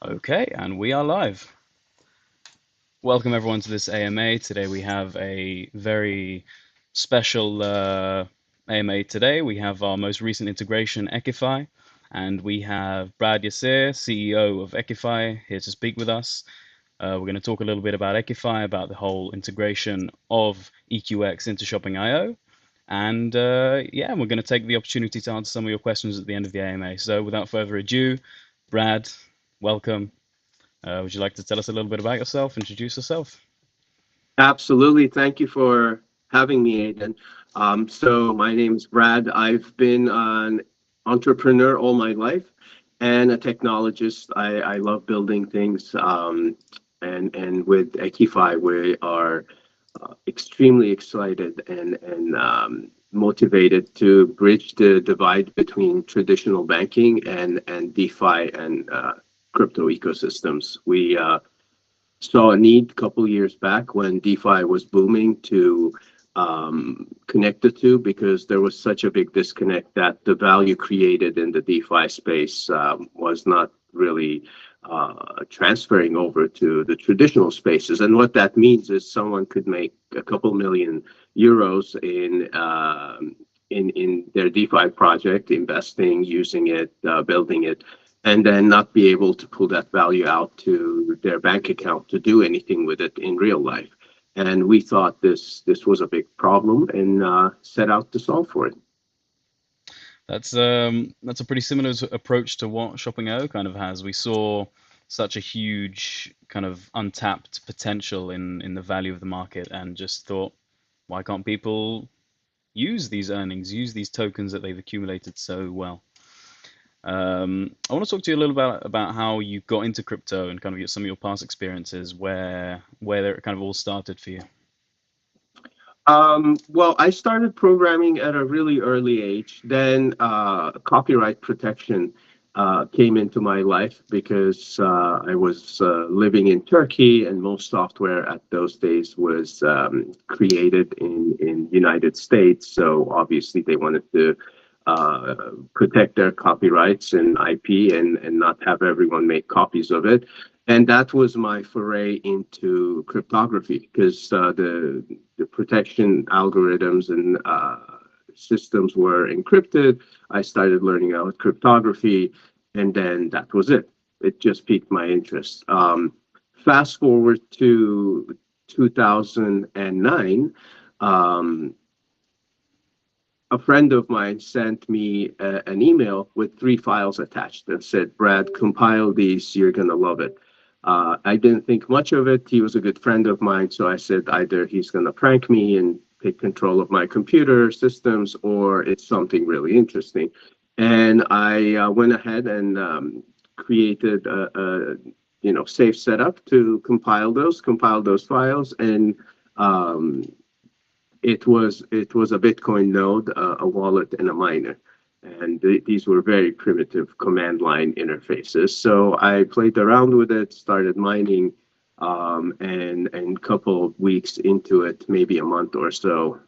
Okay, and we are live. Welcome everyone to this AMA. Today we have a very special AMA today. We have our most recent integration, Ekify, and we have Brad Yasar, CEO of Ekify, here to speak with us. We're going to talk a little bit about Ekify, about the whole integration of EQX into Shopping.io. And yeah, we're going to take the opportunity to answer some of your questions at the end of the AMA. So without further ado, Brad, welcome. Would you like to tell us a little bit about yourself, introduce yourself? Absolutely. Thank you for having me, Aiden. So my name's Brad. I've been an entrepreneur all my life and a technologist. I love building things. And with Ekify, we are extremely excited and motivated to bridge the divide between traditional banking and DeFi and crypto ecosystems. We saw a need a couple years back when DeFi was booming to connect the two, because there was such a big disconnect that the value created in the DeFi space was not really transferring over to the traditional spaces. And what that means is someone could make a couple million euros in their DeFi project, investing, using it, building it, and then not be able to pull that value out to their bank account to do anything with it in real life. And we thought this was a big problem and set out to solve for it. That's a pretty similar approach to what Shopping.io kind of has. We saw such a huge kind of untapped potential in the value of the market, and just thought, why can't people use these earnings, use these tokens that they've accumulated so well? I want to talk to you a little about how you got into crypto and kind of some of your past experiences, where it kind of all started for you. Well, I started programming at a really early age. Then copyright protection came into my life because I was living in Turkey, and most software at those days was created in United States. So obviously they wanted to protect their copyrights and IP and not have everyone make copies of it. And that was my foray into cryptography, because the protection algorithms and systems were encrypted. I started learning about cryptography, and then that was it. It just piqued my interest. Fast forward to 2009. A friend of mine sent me an email with 3 files attached and said, "Brad, compile these, you're going to love it." I didn't think much of it. He was a good friend of mine, so I said either he's going to prank me and take control of my computer systems, or it's something really interesting. And I went ahead and created a safe setup to compile those files, and it was a Bitcoin node, a wallet, and a miner. And these were very primitive command line interfaces. So I played around with it, started mining, and a couple of weeks into it, maybe a month or so,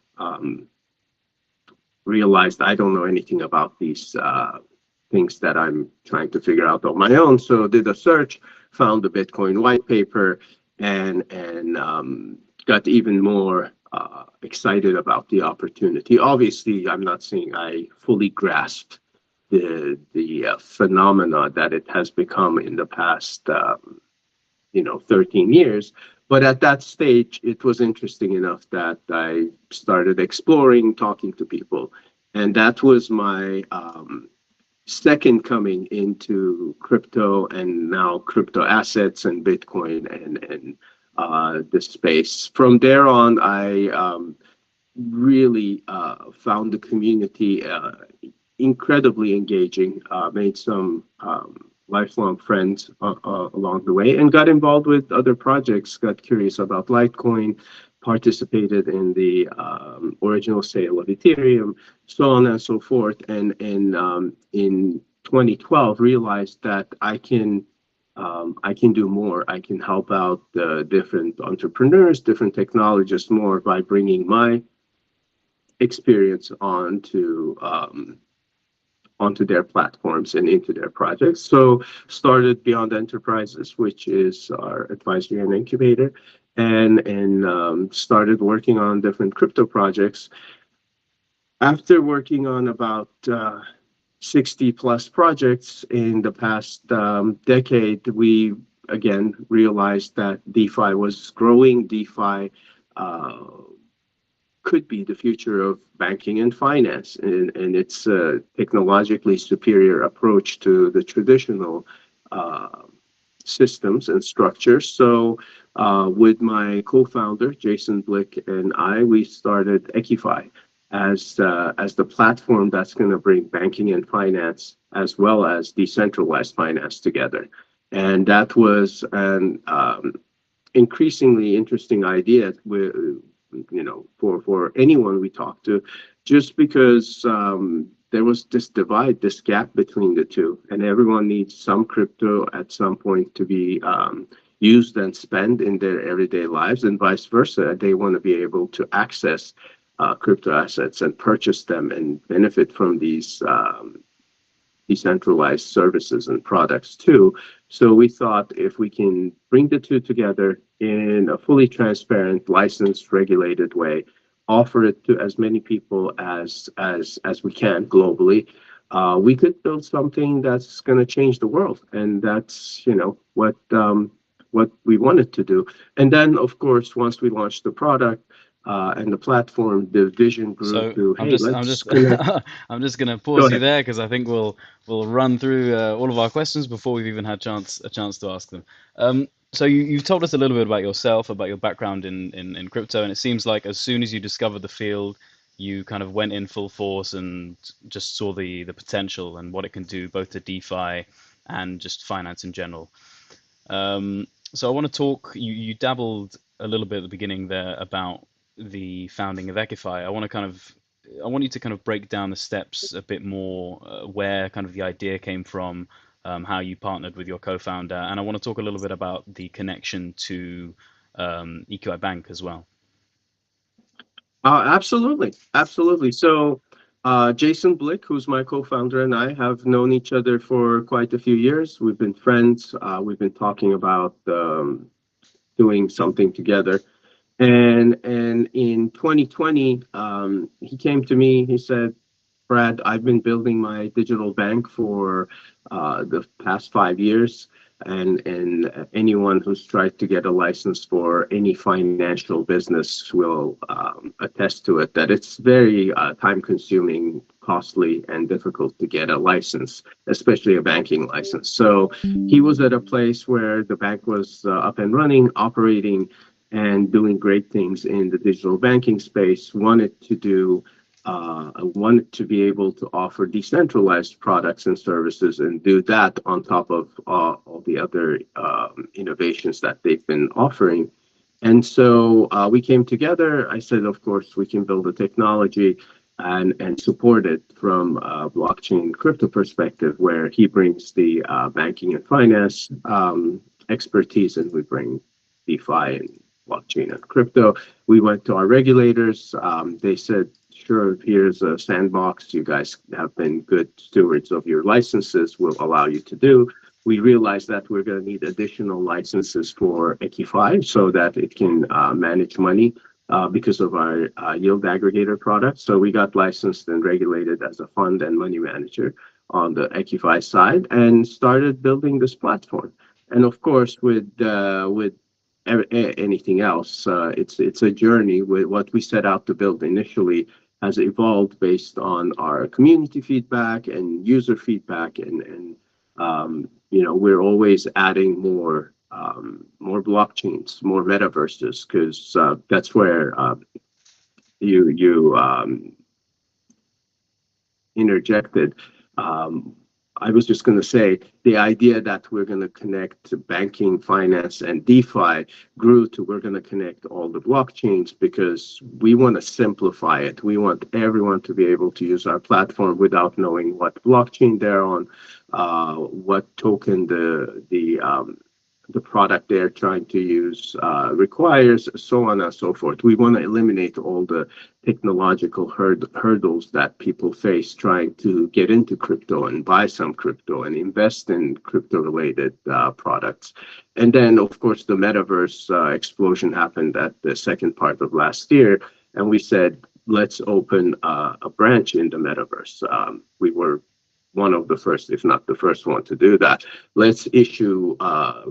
realized I don't know anything about these things that I'm trying to figure out on my own. So did a search, found the Bitcoin white paper, and got even more excited about the opportunity. Obviously, I'm not saying I fully grasped the phenomena that it has become in the past 13 years. But at that stage, it was interesting enough that I started exploring, talking to people. And that was my second coming into crypto, and now crypto assets and Bitcoin and the space. From there on, I really found the community incredibly engaging, made some lifelong friends along the way, and got involved with other projects, got curious about Litecoin, participated in the original sale of Ethereum, so on and so forth. And in 2012, realized that I can I can do more. I can help out different entrepreneurs, different technologists more by bringing my experience onto their platforms and into their projects. So started Beyond Enterprises, which is our advisory and incubator, and started working on different crypto projects. After working on about 60 plus projects in the past decade, we again realized that DeFi was growing. DeFi could be the future of banking and finance, and it's a technologically superior approach to the traditional systems and structures. So with my co-founder, Jason Blick, and we started Ekify as the platform that's going to bring banking and finance as well as decentralized finance together. And that was an increasingly interesting idea for anyone we talked to, just because there was this divide, this gap between the two, and everyone needs some crypto at some point to be used and spent in their everyday lives, and vice versa. They want to be able to access crypto assets and purchase them and benefit from these decentralized services and products too. So we thought if we can bring the two together in a fully transparent, licensed, regulated way, offer it to as many people as we can globally, we could build something that's going to change the world, and that's what we wanted to do. And then, of course, once we launched the product and the platform, the vision grew So to, I'm hey, just let's connect. I'm just gonna Go pause you ahead. there because I think we'll run through all of our questions before we've even had a chance to ask them. So you've told us a little bit about yourself, about your background in crypto, and it seems like as soon as you discovered the field, you kind of went in full force and just saw the potential and what it can do both to DeFi and just finance in general. So I want to talk. You dabbled a little bit at the beginning there about the founding of Ekify. I want you to kind of break down the steps a bit more, where kind of the idea came from, how you partnered with your co-founder, and I want to talk a little bit about the connection to EQI Bank as well. Absolutely, absolutely. So, Jason Blick, who's my co-founder, and I have known each other for quite a few years. We've been friends. We've been talking about doing something together. And in 2020, he came to me. He said, "Brad, I've been building my digital bank for the past 5 years, and anyone who's tried to get a license for any financial business will attest to it, that it's very time-consuming, costly, and difficult to get a license, especially a banking license." So he was at a place where the bank was up and running, operating, and doing great things in the digital banking space. I wanted to be able to offer decentralized products and services and do that on top of all the other innovations that they've been offering. And so we came together. I said, of course, we can build a technology and support it from a blockchain crypto perspective, where he brings the banking and finance expertise, and we bring DeFi and blockchain and crypto. We went to our regulators. They said, sure, here's a sandbox. You guys have been good stewards of your licenses. We'll allow you to do. We realized that we're going to need additional licenses for Equify so that it can manage money because of our yield aggregator product. So we got licensed and regulated as a fund and money manager on the Equify side and started building this platform. And of course, with anything else, it's a journey. With what we set out to build initially has evolved based on our community feedback and user feedback, and we're always adding more blockchains, more metaverses, because that's where you interjected. I was just going to say the idea that we're going to connect banking, finance, and DeFi grew to we're going to connect all the blockchains because we want to simplify it. We want everyone to be able to use our platform without knowing what blockchain they're on, what token the product they're trying to use requires, so on and so forth. We want to eliminate all the technological hurdles that people face trying to get into crypto and buy some crypto and invest in crypto related products. And then, of course, the metaverse explosion happened at the second part of last year. And we said, let's open a branch in the metaverse. We were one of the first, if not the first one to do that. Let's issue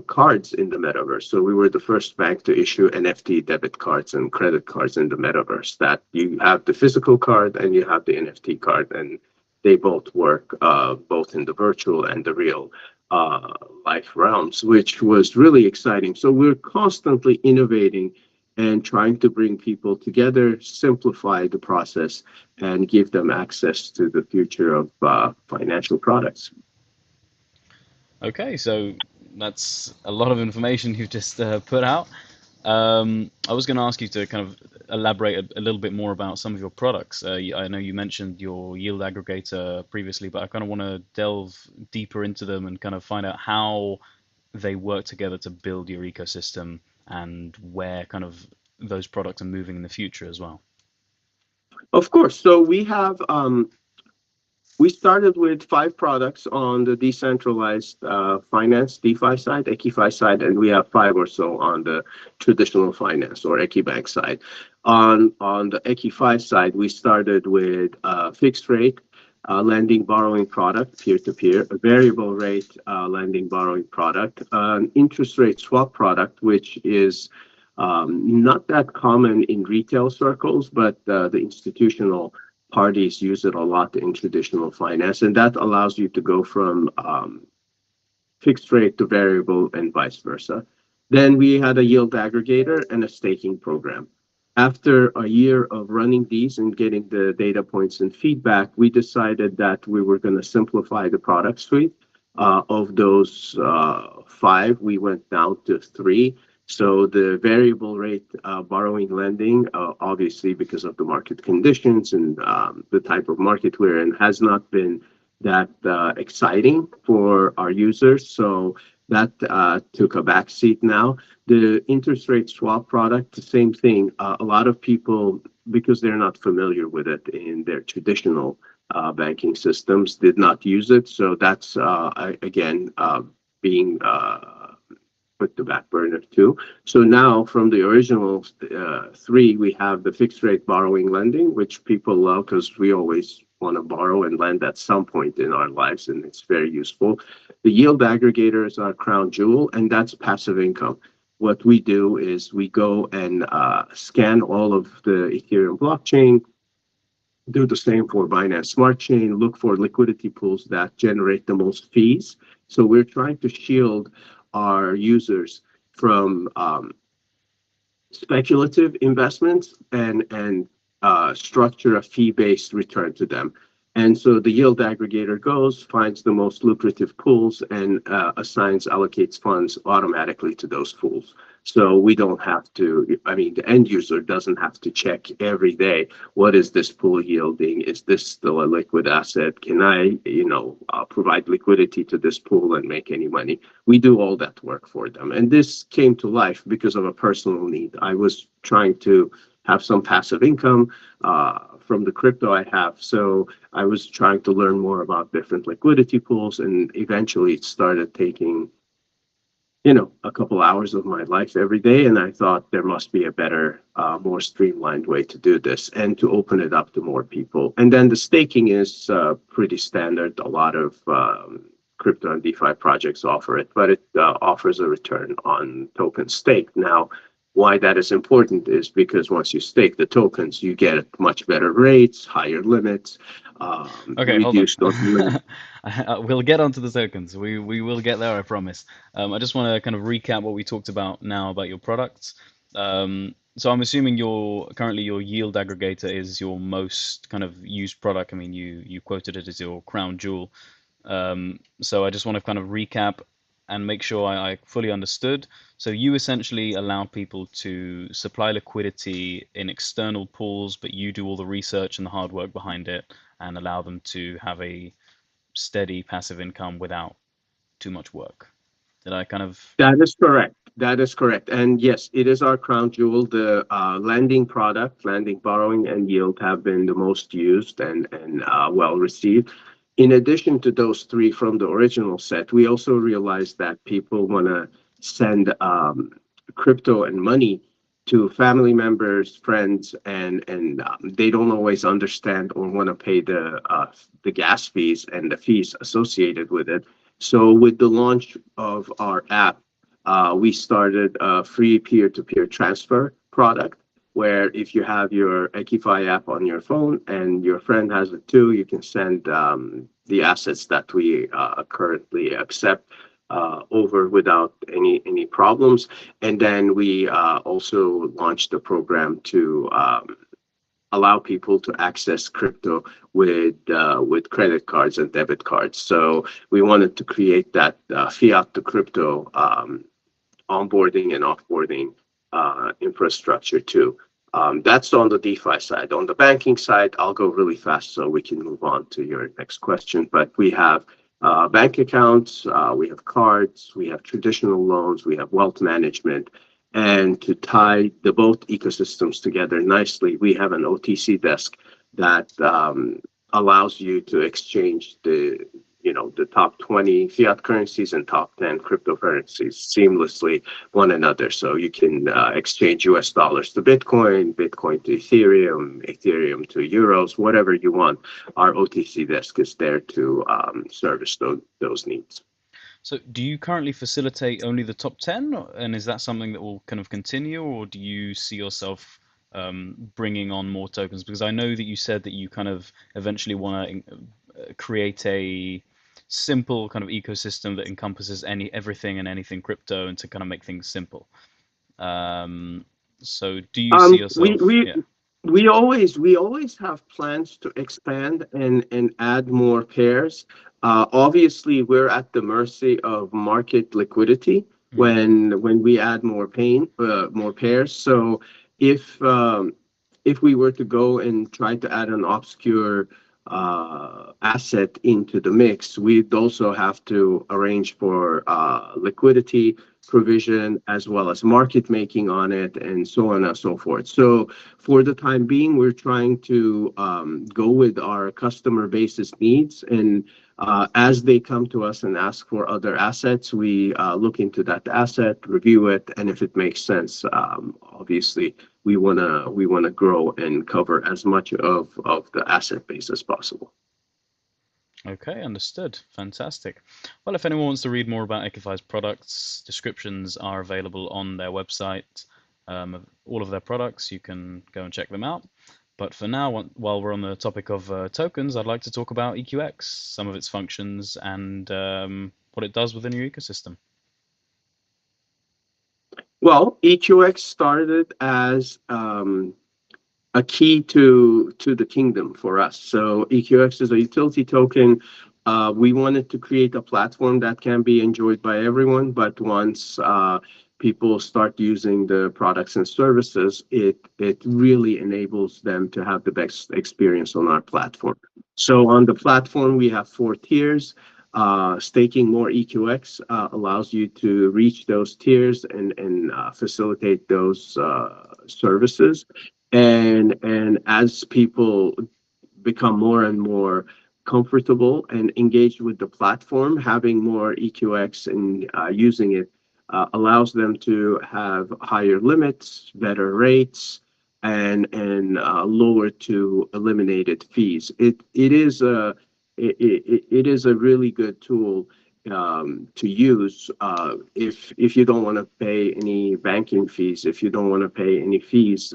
cards in the metaverse. So we were the first bank to issue NFT debit cards and credit cards in the metaverse, that you have the physical card and you have the NFT card, and they both work both in the virtual and the real life realms, which was really exciting. So we're constantly innovating and trying to bring people together, simplify the process, and give them access to the future of financial products. Okay, so that's a lot of information you've just put out. I was going to ask you to kind of elaborate a little bit more about some of your products. I know you mentioned your yield aggregator previously, but I kind of want to delve deeper into them and kind of find out how they work together to build your ecosystem and where kind of those products are moving in the future as well. Of course. So we started with 5 products on the decentralized finance DeFi side, Ekify side, and we have 5 or so on the traditional finance or Ekibank side. On the Ekify side, we started with a fixed rate lending borrowing product, peer-to-peer, a variable rate lending borrowing product, an interest rate swap product, which is not that common in retail circles, but the institutional parties use it a lot in traditional finance, and that allows you to go from fixed rate to variable and vice versa. Then we had a yield aggregator and a staking program. After a year of running these and getting the data points and feedback, we decided that we were going to simplify the product suite. Of those 5, we went down to 3. So the variable rate borrowing lending, obviously because of the market conditions and the type of market we're in, has not been that exciting for our users. So that took a back seat now. The interest rate swap product, the same thing. A lot of people, because they're not familiar with it in their traditional banking systems, did not use it. So that's, again, being put to back burner too. So now from the original 3, we have the fixed rate borrowing lending, which people love because we always want to borrow and lend at some point in our lives, and it's very useful. The yield aggregator is our crown jewel, and that's passive income. What we do is we go and scan all of the Ethereum blockchain, do the same for Binance Smart Chain, look for liquidity pools that generate the most fees. So we're trying to shield our users from speculative investments and structure a fee-based return to them. And so the yield aggregator goes, finds the most lucrative pools, and allocates funds automatically to those pools. So we don't have to, I mean, the end user doesn't have to check every day, what is this pool yielding? Is this still a liquid asset? Can I, provide liquidity to this pool and make any money? We do all that work for them. And this came to life because of a personal need. I was trying to have some passive income from the crypto I have. So I was trying to learn more about different liquidity pools, and eventually it started taking, a couple hours of my life every day. And I thought there must be a better, more streamlined way to do this and to open it up to more people. And then the staking is pretty standard. A lot of crypto and DeFi projects offer it, but it offers a return on token stake. Now, why that is important is because once you stake the tokens, you get much better rates, higher limits. Okay, hold on. We'll get onto the tokens. We will get there, I promise. I just want to kind of recap what we talked about now about your products. So I'm assuming currently your yield aggregator is your most kind of used product. I mean, you quoted it as your crown jewel. So I just want to kind of recap and make sure I fully understood. So you essentially allow people to supply liquidity in external pools, but you do all the research and the hard work behind it and allow them to have a steady passive income without too much work. Did I kind of? That is correct. That is correct. And yes, it is our crown jewel. The lending product, lending, borrowing, and yield have been the most used and well received. In addition to those three from the original set, we also realized that people want to send crypto and money to family members, friends, and they don't always understand or want to pay the gas fees and the fees associated with it. So with the launch of our app, we started a free peer-to-peer transfer product where if you have your Ekify app on your phone and your friend has it too, you can send the assets that we currently accept over without any problems. And then we also launched a program to allow people to access crypto with credit cards and debit cards. So we wanted to create that fiat to crypto onboarding and offboarding infrastructure too. That's on the DeFi side. On the banking side, I'll go really fast so we can move on to your next question. But we have bank accounts, we have cards, we have traditional loans, we have wealth management. And to tie the both ecosystems together nicely, we have an OTC desk that allows you to exchange the top 20 fiat currencies and top 10 cryptocurrencies seamlessly one another. So you can exchange US dollars to Bitcoin, Bitcoin to Ethereum, Ethereum to euros, whatever you want. Our OTC desk is there to service those needs. So do you currently facilitate only the top 10, and is that something that will kind of continue, or do you see yourself bringing on more tokens? Because I know that you said that you kind of eventually want to create a simple kind of ecosystem that encompasses everything and anything crypto, and to kind of make things simple. So do you see yourself? Yeah. We always have plans to expand and add more pairs. Obviously, we're at the mercy of market liquidity when we add more pairs. So if we were to go and try to add an obscure asset into the mix, we'd also have to arrange for liquidity provision as well as market making on it and so on and so forth. So for the time being, we're trying to go with our customer base's needs, and as they come to us and ask for other assets, we look into that asset, review it, and if it makes sense, obviously we wanna grow and cover as much of the asset base as possible. Okay, understood. Fantastic. Well, if anyone wants to read more about Equify's products, descriptions are available on their website. All of their products, you can go and check them out. But for now, while we're on the topic of tokens, I'd like to talk about EQX, some of its functions, and what it does within your ecosystem. Well, EQX started as a key to the kingdom for us. So EQX is a utility token. We wanted to create a platform that can be enjoyed by everyone, but once people start using the products and services, it really enables them to have the best experience on our platform. So on the platform, we have 4 tiers. Staking more EQX allows you to reach those tiers and facilitate those services. And as people become more and more comfortable and engaged with the platform, having more EQX and using it allows them to have higher limits, better rates, and lower to eliminated fees. It is a really good tool to use if you don't want to pay any banking fees, if you don't want to pay any fees,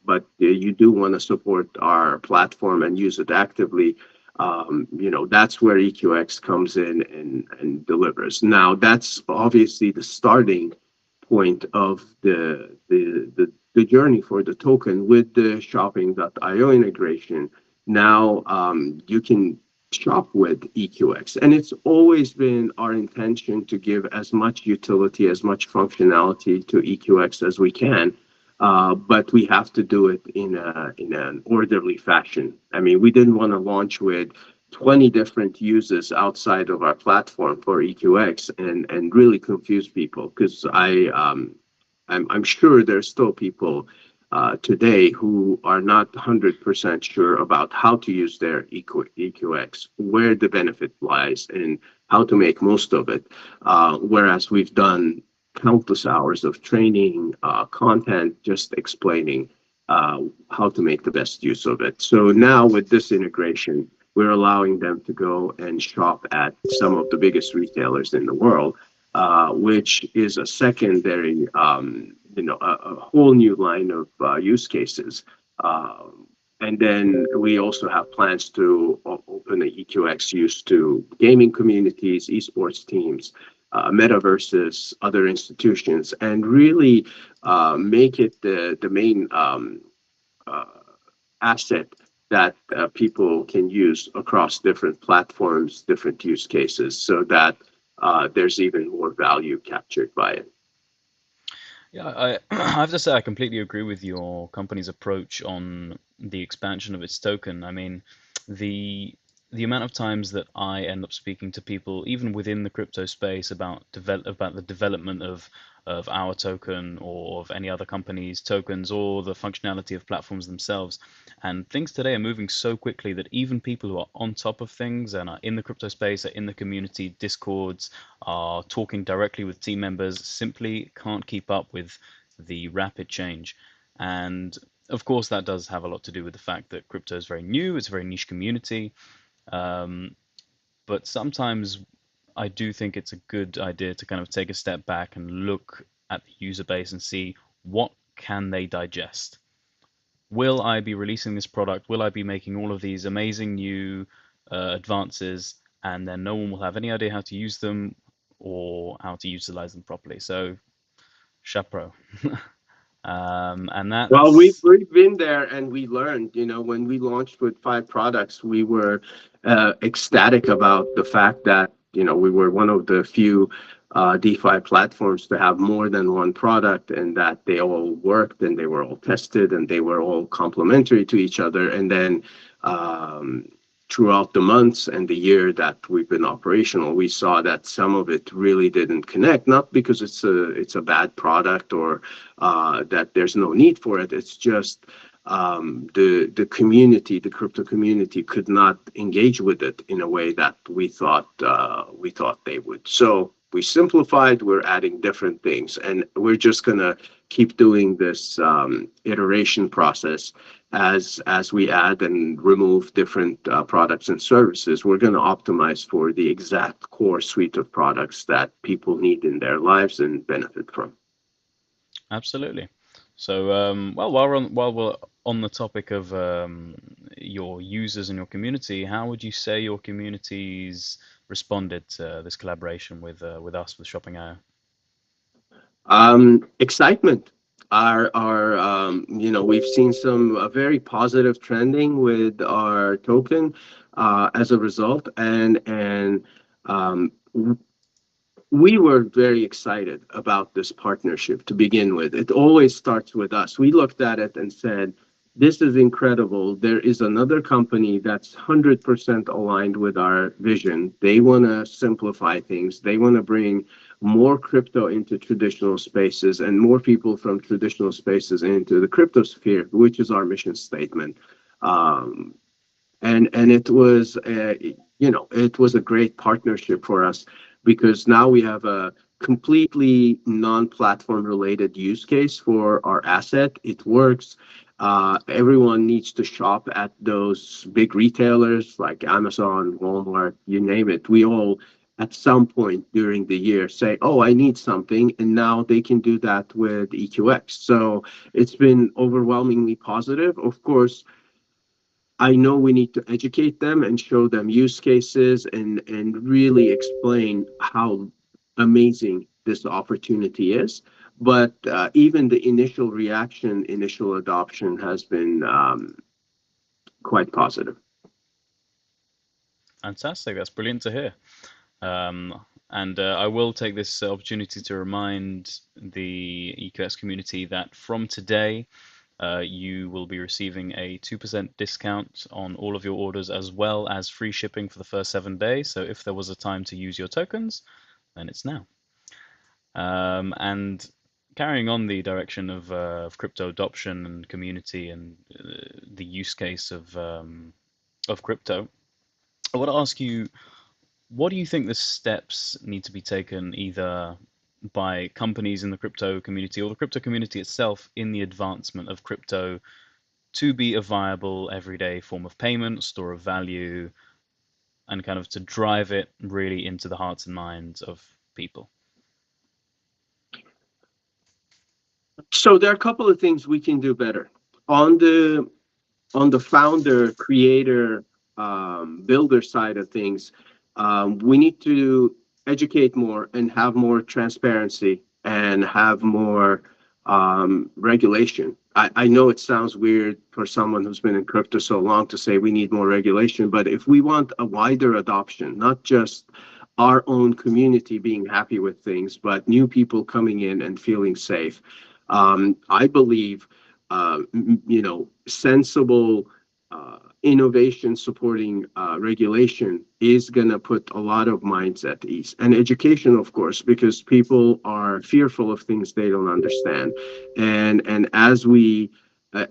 but you do want to support our platform and use it actively. That's where EQX comes in and delivers. Now, that's obviously the starting point of the journey for the token with the shopping.io integration. Now you can shop with EQX. And it's always been our intention to give as much utility, as much functionality to EQX as we can. But we have to do it in an orderly fashion. I mean, we didn't want to launch with 20 different uses outside of our platform for EQX and really confuse people, because I'm sure there's still people today who are not 100% sure about how to use their EQX, where the benefit lies, and how to make most of it. Whereas we've done countless hours of training, content, just explaining how to make the best use of it. So now with this integration, we're allowing them to go and shop at some of the biggest retailers in the world, which is a secondary, a whole new line of use cases. And then we also have plans to open the EQX use to gaming communities, esports teams, metaverses, other institutions, and really make it the main asset that people can use across different platforms, different use cases, so that there's even more value captured by it. Yeah, I have to say I completely agree with your company's approach on the expansion of its token. I mean, the the amount of times that I end up speaking to people, even within the crypto space, about the development of our token or of any other company's tokens or the functionality of platforms themselves. And things today are moving so quickly that even people who are on top of things and are in the crypto space, are in the community discords, are talking directly with team members, simply can't keep up with the rapid change. And of course, that does have a lot to do with the fact that crypto is very new, it's a very niche community. Um, but sometimes I do think it's a good idea to kind of take a step back and look at the user base and see what can they digest. Will I be releasing this product? Will I be making all of these amazing new advances, and then no one will have any idea how to use them or how to utilize them properly? So, chapeau. And Well, that's we've been there and we learned, when we launched with 5 products, we were ecstatic about the fact that, we were one of the few DeFi platforms to have more than one product, and that they all worked and they were all tested and they were all complementary to each other. And then um, throughout the months and the year that we've been operational, we saw that some of it really didn't connect, not because it's a bad product or that there's no need for it. It's just the community, the crypto community, could not engage with it in a way that we thought they would. So we simplified. We're adding different things, and we're just gonna keep doing this iteration process as we add and remove different products and services. We're going to optimize for the exact core suite of products that people need in their lives and benefit from. absolutely. So, well, while we're on the topic of your users and your community, how would you say your communities responded to this collaboration with us with Shopping.io? Excitement. We've seen some very positive trending with our token as a result, and um, we were very excited about this partnership to begin with. It always starts with us. We looked at it and said, this is incredible. There is another company that's 100% aligned with our vision. They want to simplify things. They want to bring more crypto into traditional spaces and more people from traditional spaces into the crypto sphere, which is our mission statement. Um, and it was a great partnership for us, because now we have a completely non-platform related use case for our asset. It works. Everyone needs to shop at those big retailers like Amazon, Walmart, you name it. We all at some point during the year say, oh, I need something, and now they can do that with EQX. So it's been overwhelmingly positive. Of course, I know we need to educate them and show them use cases and really explain how amazing this opportunity is. But even the initial reaction, initial adoption has been quite positive. Fantastic. That's brilliant to hear. And I will take this opportunity to remind the EQS community that from today, you will be receiving a 2% discount on all of your orders, as well as free shipping for the first 7 days. So if there was a time to use your tokens, then it's now. And carrying on the direction of crypto adoption and community and the use case of crypto, I want to ask you, what do you think the steps need to be taken either by companies in the crypto community or the crypto community itself in the advancement of crypto to be a viable everyday form of payment, store of value, and kind of to drive it really into the hearts and minds of people? So there are a couple of things we can do better on the founder, creator, builder side of things. We need to educate more and have more transparency and have more regulation. I know it sounds weird for someone who's been in crypto so long to say we need more regulation, but if we want a wider adoption, not just our own community being happy with things, but new people coming in and feeling safe, I believe sensible innovation supporting regulation is going to put a lot of minds at ease. And education, of course, because people are fearful of things they don't understand. And as we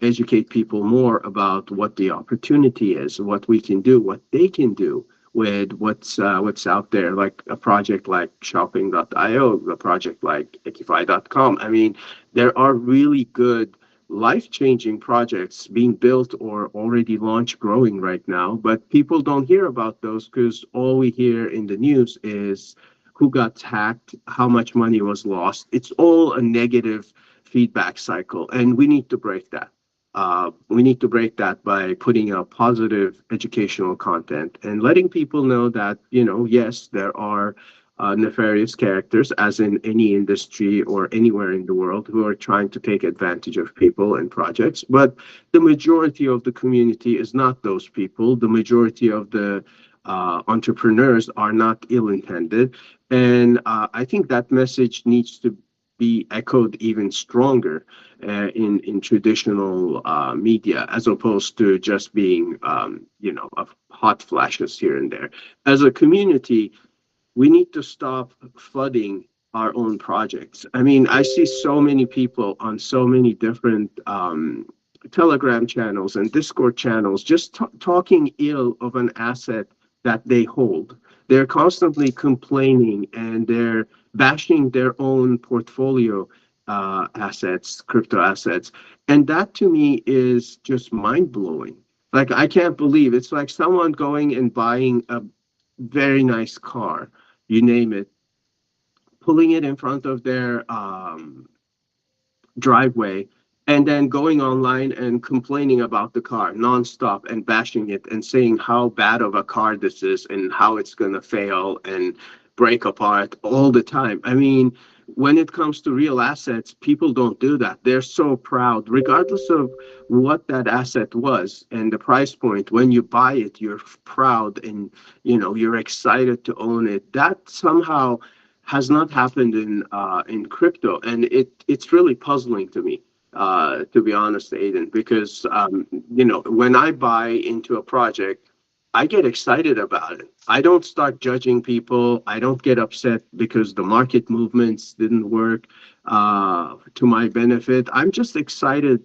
educate people more about what the opportunity is, what we can do, what they can do with what's out there, like a project like shopping.io, a project like Ekify.com. I mean, there are really good life-changing projects being built or already launched, growing right now, but people don't hear about those because all we hear in the news is who got hacked, how much money was lost. It's all a negative feedback cycle, and we need to break that. We need to break that by putting out positive educational content and letting people know that, yes, there are nefarious characters, as in any industry or anywhere in the world, who are trying to take advantage of people and projects. But the majority of the community is not those people. The majority of the entrepreneurs are not ill-intended. And I think that message needs to be echoed even stronger in traditional media, as opposed to just being, of hot flashes here and there. As a community, we need to stop flooding our own projects. I mean, I see so many people on so many different Telegram channels and Discord channels just talking ill of an asset that they hold. They're constantly complaining and they're bashing their own portfolio assets, crypto assets. And that to me is just mind blowing. Like, I can't believe it's like someone going and buying a very nice car, you name it, pulling it in front of their driveway, and then going online and complaining about the car nonstop and bashing it and saying how bad of a car this is and how it's going to fail and break apart all the time. I mean, when it comes to real assets, people don't do that. They're so proud, regardless of what that asset was and the price point. When you buy it, you're proud and you're excited to own it. That somehow has not happened in crypto, and it's really puzzling to me, to be honest, Aiden, because when I buy into a project, I get excited about it. I don't start judging people. I don't get upset because the market movements didn't work to my benefit. I'm just excited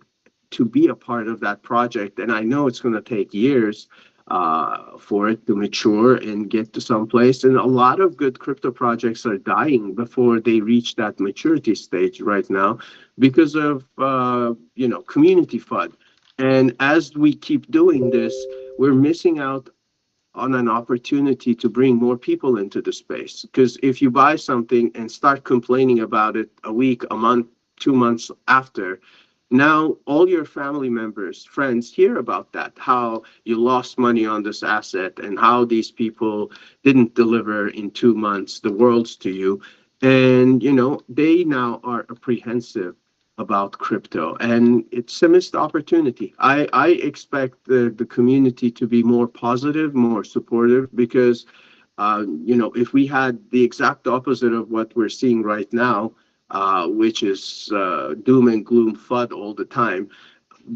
to be a part of that project, and I know it's going to take years for it to mature and get to some place. And a lot of good crypto projects are dying before they reach that maturity stage right now because of community FUD. And as we keep doing this, we're missing out on an opportunity to bring more people into the space. Because if you buy something and start complaining about it a week, a month, 2 months after, now all your family members, friends hear about that, how you lost money on this asset and how these people didn't deliver in 2 months the worlds to you. And, they now are apprehensive about crypto, and it's a missed opportunity. I expect the community to be more positive, more supportive, because if we had the exact opposite of what we're seeing right now, which is doom and gloom FUD all the time,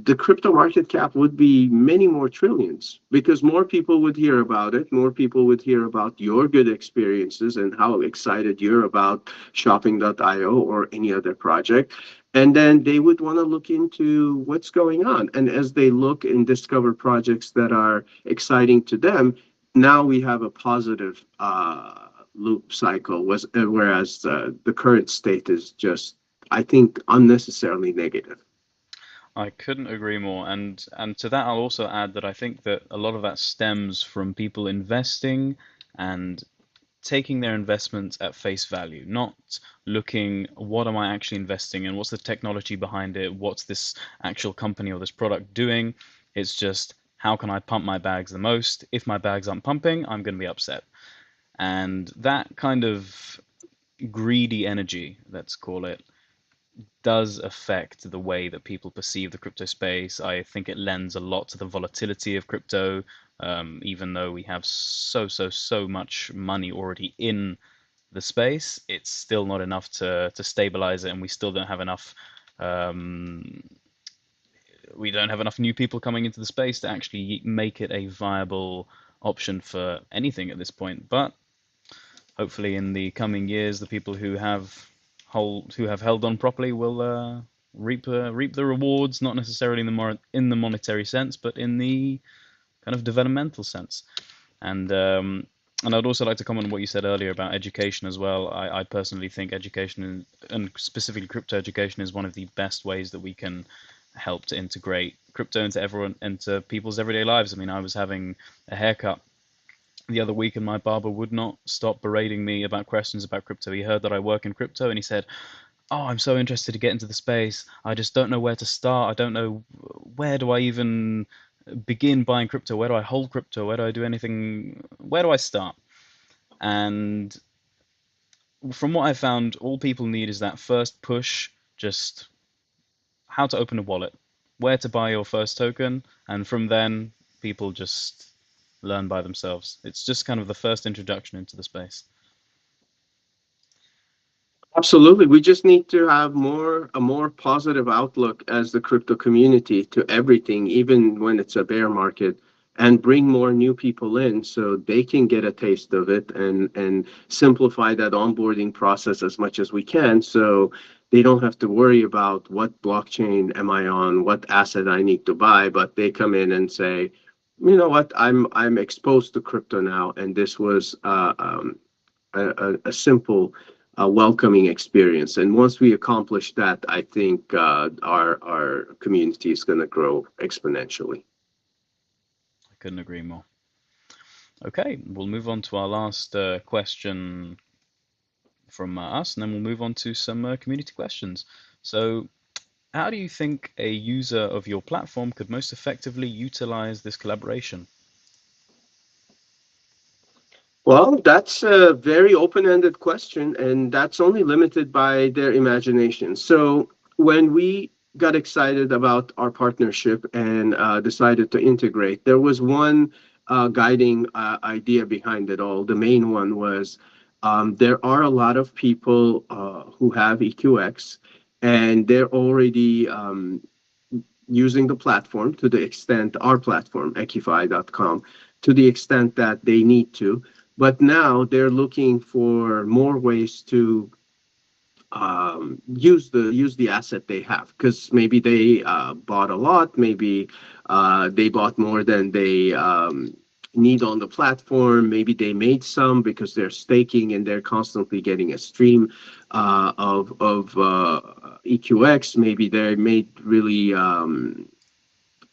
the crypto market cap would be many more trillions, because more people would hear about it, more people would hear about your good experiences and how excited you're about shopping.io or any other project. And then they would want to look into what's going on. And as they look and discover projects that are exciting to them, now we have a positive loop cycle, whereas the current state is just, I think, unnecessarily negative. I couldn't agree more. And to that, I'll also add that I think that a lot of that stems from people investing and taking their investments at face value, not looking, what am I actually investing in? What's the technology behind it? What's this actual company or this product doing? It's just, how can I pump my bags the most? If my bags aren't pumping, I'm going to be upset. And that kind of greedy energy, let's call it, does affect the way that people perceive the crypto space. I think it lends a lot to the volatility of crypto, even though we have so much money already in the space, it's still not enough to stabilize it, and we still don't have enough. Um, we don't have enough new people coming into the space to actually make it a viable option for anything at this point. But hopefully, in the coming years, the people who have held on properly will reap the rewards, not necessarily in the monetary sense, but in the kind of developmental sense. And I'd also like to comment on what you said earlier about education as well. I personally think education, and specifically crypto education, is one of the best ways that we can help to integrate crypto into people's everyday lives. I mean, I was having a haircut the other week, and my barber would not stop berating me about questions about crypto. He heard that I work in crypto, and he said, "Oh, I'm so interested to get into the space. I just don't know where to start. I don't know, where do I even begin buying crypto? Where do I hold crypto? Where do I do anything? Where do I start?" And from what I found, all people need is that first push, just how to open a wallet, where to buy your first token, and from then people just learn by themselves. It's just kind of the first introduction into the space. Absolutely. We just need to have a more positive outlook as the crypto community to everything, even when it's a bear market, and bring more new people in so they can get a taste of it, and simplify that onboarding process as much as we can, so they don't have to worry about what blockchain am I on, what asset I need to buy, but they come in and say, you know what, I'm exposed to crypto now, and this was a simple, welcoming experience. And once we accomplish that, I think our community is going to grow exponentially. I couldn't agree more. Okay, we'll move on to our last question from us, and then we'll move on to some community questions. So, how do you think a user of your platform could most effectively utilize this collaboration? Well, that's a very open-ended question, and that's only limited by their imagination. So when we got excited about our partnership and decided to integrate, there was one guiding idea behind it all. The main one was, there are a lot of people who have EQX, and they're already using the platform to the extent, our platform, Ekify.com, to the extent that they need to. But now they're looking for more ways to use the asset they have, because maybe they bought a lot, maybe they bought more than they need on the platform, maybe they made some because they're staking and they're constantly getting a stream of EQX. Maybe they made really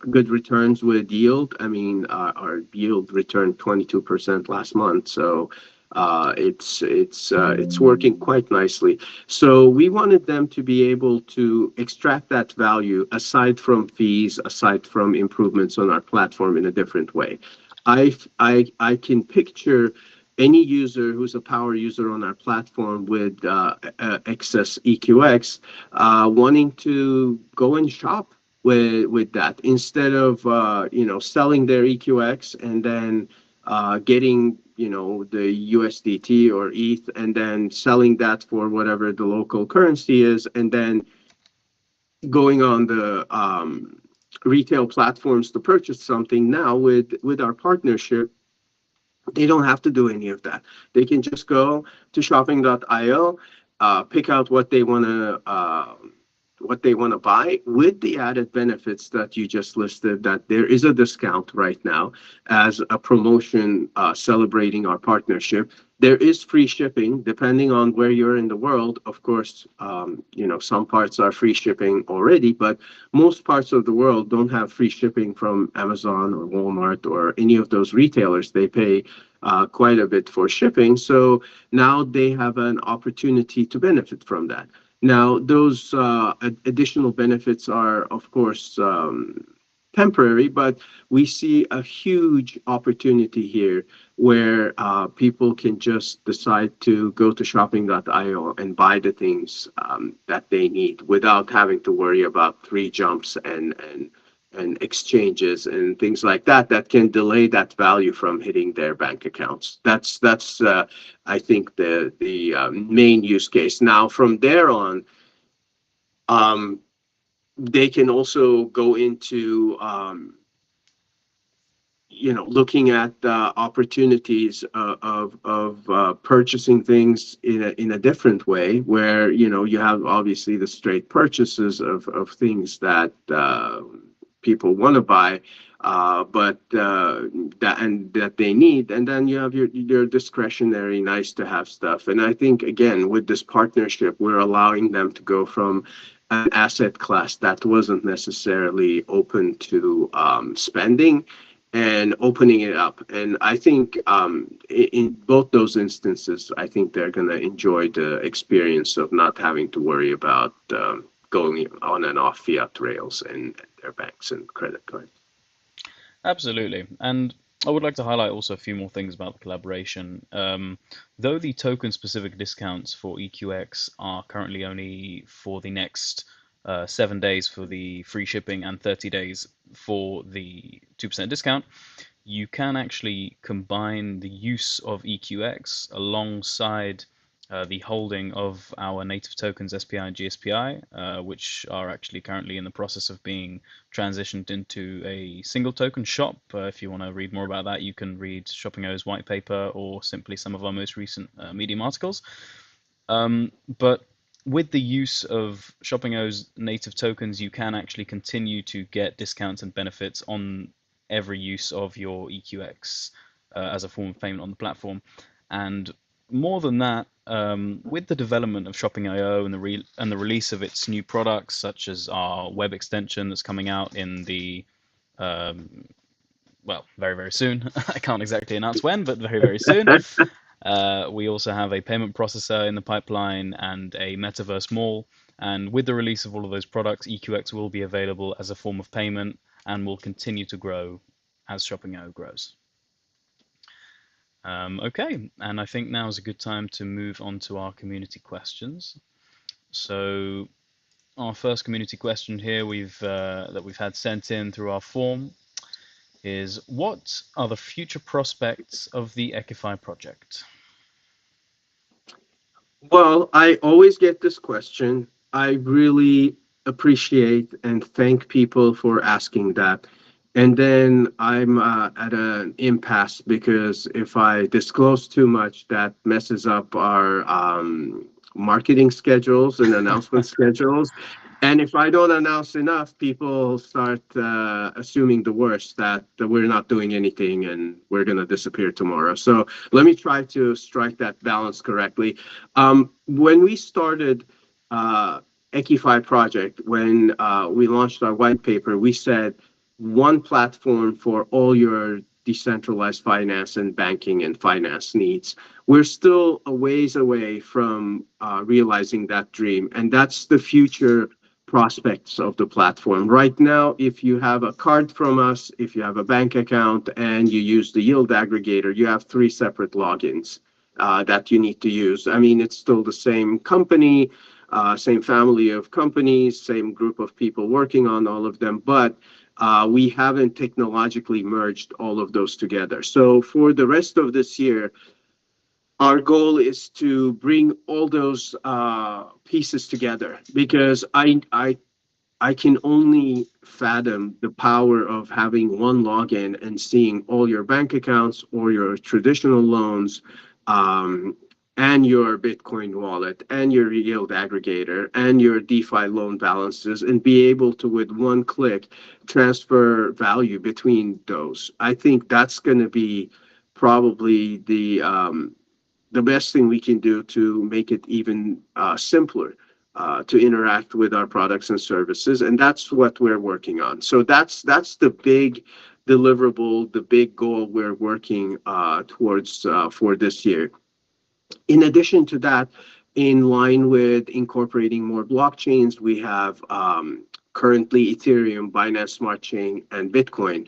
good returns with yield. I mean, our yield returned 22% last month, so it's working quite nicely. So we wanted them to be able to extract that value aside from fees, aside from improvements on our platform, in a different way. I can picture any user who's a power user on our platform with excess EQX wanting to go and shop with that instead of selling their EQX and then getting the USDT or ETH and then selling that for whatever the local currency is, and then going on the retail platforms to purchase something. Now with our partnership, they don't have to do any of that. They can just go to shopping.io, pick out what they want to buy, with the added benefits that you just listed, that there is a discount right now as a promotion celebrating our partnership. There is free shipping depending on where you're in the world. Of course, some parts are free shipping already, but most parts of the world don't have free shipping from Amazon or Walmart or any of those retailers. They pay quite a bit for shipping. So now they have an opportunity to benefit from that. Now, those additional benefits are, of course, temporary, but we see a huge opportunity here where people can just decide to go to shopping.io and buy the things that they need without having to worry about free jumps and exchanges and things like that can delay that value from hitting their bank accounts. That's I think the main use case. Now from there on, they can also go into looking at opportunities of purchasing things in a different way, where you have obviously the straight purchases of things that people want to buy, but that they need, and then you have your discretionary nice to have stuff. And I think again with this partnership, we're allowing them to go from an asset class that wasn't necessarily open to spending and opening it up. And I think in both those instances, I think they're going to enjoy the experience of not having to worry about going on and off fiat rails and their banks and credit cards. Absolutely. And I would like to highlight also a few more things about the collaboration. Though the token-specific discounts for EQX are currently only for the next 7 days for the free shipping and 30 days for the 2% discount, you can actually combine the use of EQX alongside the holding of our native tokens SPI and GSPI, which are actually currently in the process of being transitioned into a single token shop. If you want to read more about that, you can read Shopping.io's white paper or simply some of our most recent Medium articles. But with the use of Shopping.io's native tokens, you can actually continue to get discounts and benefits on every use of your EQX as a form of payment on the platform. And more than that, with the development of Shopping.io and the release of its new products, such as our web extension that's coming out in the very, very soon. I can't exactly announce when, but very, very soon. We also have a payment processor in the pipeline and a metaverse mall. And with the release of all of those products, EQX will be available as a form of payment and will continue to grow as Shopping.io grows. Okay, and I think now is a good time to move on to our community questions. So our first community question here that we've had sent in through our form is, what are the future prospects of the Ekify project? Well, I always get this question. I really appreciate and thank people for asking that. And then I'm at an impasse, because if I disclose too much, that messes up our marketing schedules and announcement schedules. And if I don't announce enough, people start assuming the worst, that we're not doing anything and we're going to disappear tomorrow. So let me try to strike that balance correctly. When we started Ekify project, when we launched our white paper, we said one platform for all your decentralized finance and banking and finance needs. We're still a ways away from realizing that dream, and that's the future prospects of the platform. Right now, if you have a card from us, if you have a bank account, and you use the yield aggregator, you have three separate logins that you need to use. I mean, it's still the same company, same family of companies, same group of people working on all of them, but we haven't technologically merged all of those together. So for the rest of this year, our goal is to bring all those pieces together, because I can only fathom the power of having one login and seeing all your bank accounts or your traditional loans, um, and your Bitcoin wallet and your yield aggregator and your DeFi loan balances, and be able to, with one click, transfer value between those. I think that's going to be probably the best thing we can do to make it even simpler to interact with our products and services, and that's what we're working on. So that's the big deliverable, the big goal we're working towards for this year. In addition to that, in line with incorporating more blockchains, we have currently Ethereum, Binance Smart Chain, and Bitcoin